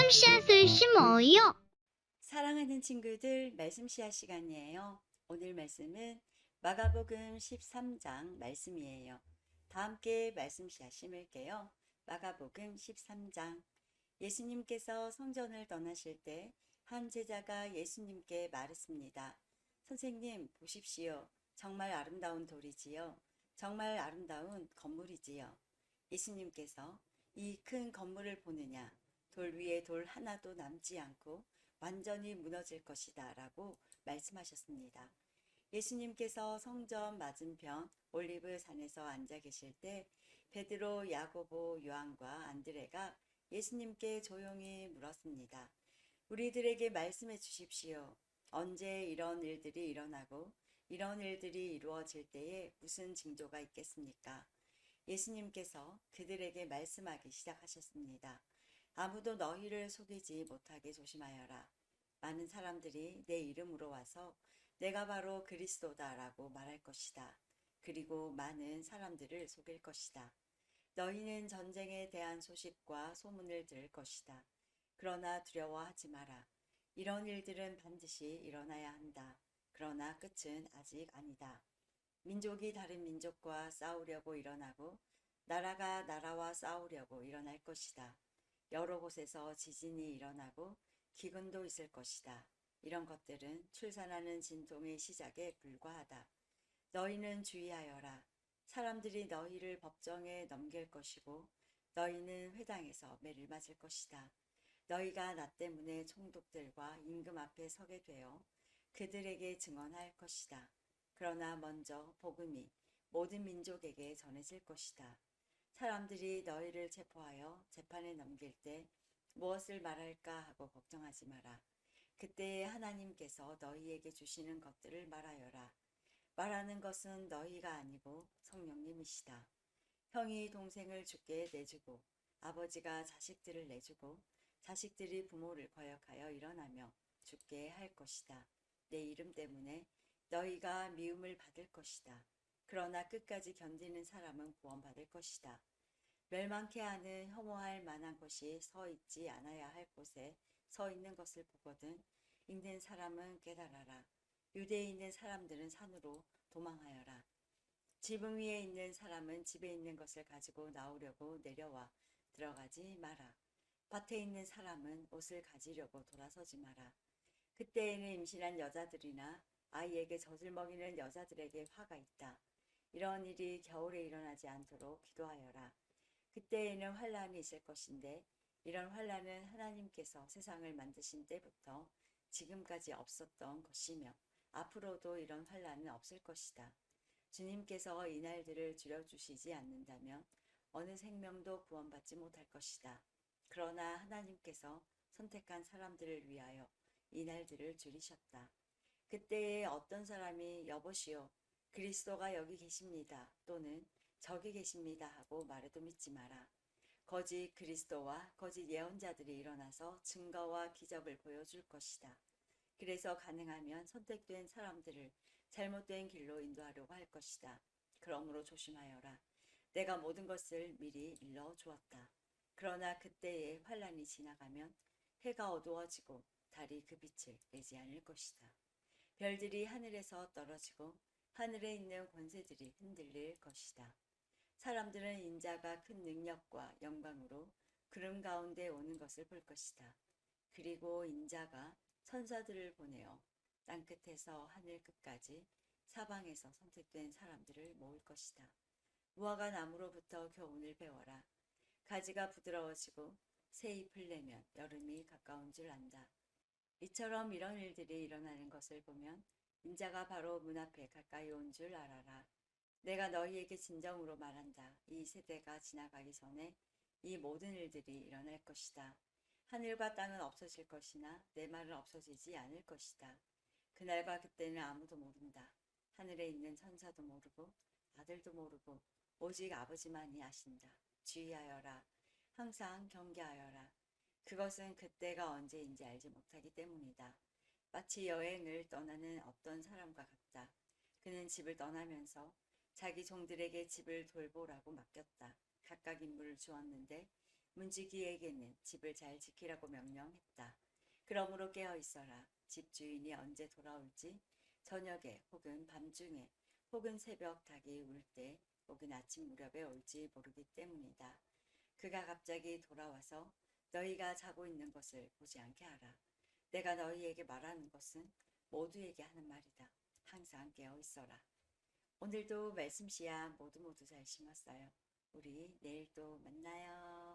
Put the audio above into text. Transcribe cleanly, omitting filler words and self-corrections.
말씀 씨앗을 심어요. 사랑하는 친구들, 말씀 씨앗 시간이에요. 오늘 말씀은 마가복음 13장 말씀이에요. 다 함께 말씀 씨앗 심을게요. 마가복음 13장. 예수님께서 성전을 떠나실 때 한 제자가 예수님께 말했습니다. 선생님, 보십시오. 정말 아름다운 돌이지요. 정말 아름다운 건물이지요. 예수님께서 이 큰 건물을 보느냐? 돌 위에 돌 하나도 남지 않고 완전히 무너질 것이다 라고 말씀하셨습니다. 예수님께서 성전 맞은편 올리브 산에서 앉아 계실 때 베드로, 야고보, 요한과 안드레가 예수님께 조용히 물었습니다. 우리들에게 말씀해 주십시오. 언제 이런 일들이 일어나고 이런 일들이 이루어질 때에 무슨 징조가 있겠습니까? 예수님께서 그들에게 말씀하기 시작하셨습니다. 아무도 너희를 속이지 못하게 조심하여라. 많은 사람들이 내 이름으로 와서 내가 바로 그리스도다라고 말할 것이다. 그리고 많은 사람들을 속일 것이다. 너희는 전쟁에 대한 소식과 소문을 들을 것이다. 그러나 두려워하지 마라. 이런 일들은 반드시 일어나야 한다. 그러나 끝은 아직 아니다. 민족이 다른 민족과 싸우려고 일어나고 나라가 나라와 싸우려고 일어날 것이다. 여러 곳에서 지진이 일어나고 기근도 있을 것이다. 이런 것들은 출산하는 진통의 시작에 불과하다. 너희는 주의하여라. 사람들이 너희를 법정에 넘길 것이고 너희는 회당에서 매를 맞을 것이다. 너희가 나 때문에 총독들과 임금 앞에 서게 되어 그들에게 증언할 것이다. 그러나 먼저 복음이 모든 민족에게 전해질 것이다. 사람들이 너희를 체포하여 재판에 넘길 때 무엇을 말할까 하고 걱정하지 마라. 그때에 하나님께서 너희에게 주시는 것들을 말하여라. 말하는 것은 너희가 아니고 성령님이시다. 형이 동생을 죽게 내주고 아버지가 자식들을 내주고 자식들이 부모를 거역하여 일어나며 죽게 할 것이다. 내 이름 때문에 너희가 미움을 받을 것이다. 그러나 끝까지 견디는 사람은 구원받을 것이다. 멸망케 하는 혐오할 만한 것이 서 있지 않아야 할 곳에 서 있는 것을 보거든 읽는 사람은 깨달아라. 유대에 있는 사람들은 산으로 도망하여라. 지붕 위에 있는 사람은 집에 있는 것을 가지고 나오려고 내려와 들어가지 마라. 밭에 있는 사람은 옷을 가지려고 돌아서지 마라. 그때에는 임신한 여자들이나 아이에게 젖을 먹이는 여자들에게 화가 있다. 이런 일이 겨울에 일어나지 않도록 기도하여라. 그때에는 환란이 있을 것인데 이런 환란은 하나님께서 세상을 만드신 때부터 지금까지 없었던 것이며 앞으로도 이런 환란은 없을 것이다. 주님께서 이 날들을 줄여주시지 않는다면 어느 생명도 구원받지 못할 것이다. 그러나 하나님께서 선택한 사람들을 위하여 이 날들을 줄이셨다. 그때에 어떤 사람이 여보시오, 그리스도가 여기 계십니다. 또는 저기 계십니다 하고 말해도 믿지 마라. 거짓 그리스도와 거짓 예언자들이 일어나서 증거와 기적을 보여줄 것이다. 그래서 가능하면 선택된 사람들을 잘못된 길로 인도하려고 할 것이다. 그러므로 조심하여라. 내가 모든 것을 미리 일러 주었다. 그러나 그때에 환란이 지나가면 해가 어두워지고 달이 그 빛을 내지 않을 것이다. 별들이 하늘에서 떨어지고 하늘에 있는 권세들이 흔들릴 것이다. 사람들은 인자가 큰 능력과 영광으로 구름 가운데 오는 것을 볼 것이다. 그리고 인자가 천사들을 보내어 땅끝에서 하늘 끝까지 사방에서 선택된 사람들을 모을 것이다. 무화과 나무로부터 교훈을 배워라. 가지가 부드러워지고 새 잎을 내면 여름이 가까운 줄 안다. 이처럼 이런 일들이 일어나는 것을 보면 인자가 바로 문 앞에 가까이 온 줄 알아라. 내가 너희에게 진정으로 말한다. 이 세대가 지나가기 전에 이 모든 일들이 일어날 것이다. 하늘과 땅은 없어질 것이나 내 말은 없어지지 않을 것이다. 그날과 그때는 아무도 모른다. 하늘에 있는 천사도 모르고 아들도 모르고 오직 아버지만이 아신다. 주의하여라. 항상 경계하여라. 그것은 그때가 언제인지 알지 못하기 때문이다. 마치 여행을 떠나는 어떤 사람과 같다. 그는 집을 떠나면서 자기 종들에게 집을 돌보라고 맡겼다. 각각 임무를 주었는데 문지기에게는 집을 잘 지키라고 명령했다. 그러므로 깨어 있어라. 집 주인이 언제 돌아올지 저녁에 혹은 밤중에 혹은 새벽 닭이 울 때 혹은 아침 무렵에 올지 모르기 때문이다. 그가 갑자기 돌아와서 너희가 자고 있는 것을 보지 않게 하라. 내가 너희에게 말하는 것은 모두에게 하는 말이다. 항상 깨어 있어라. 오늘도 말씀 씨앗 모두 잘 심었어요. 우리 내일 또 만나요.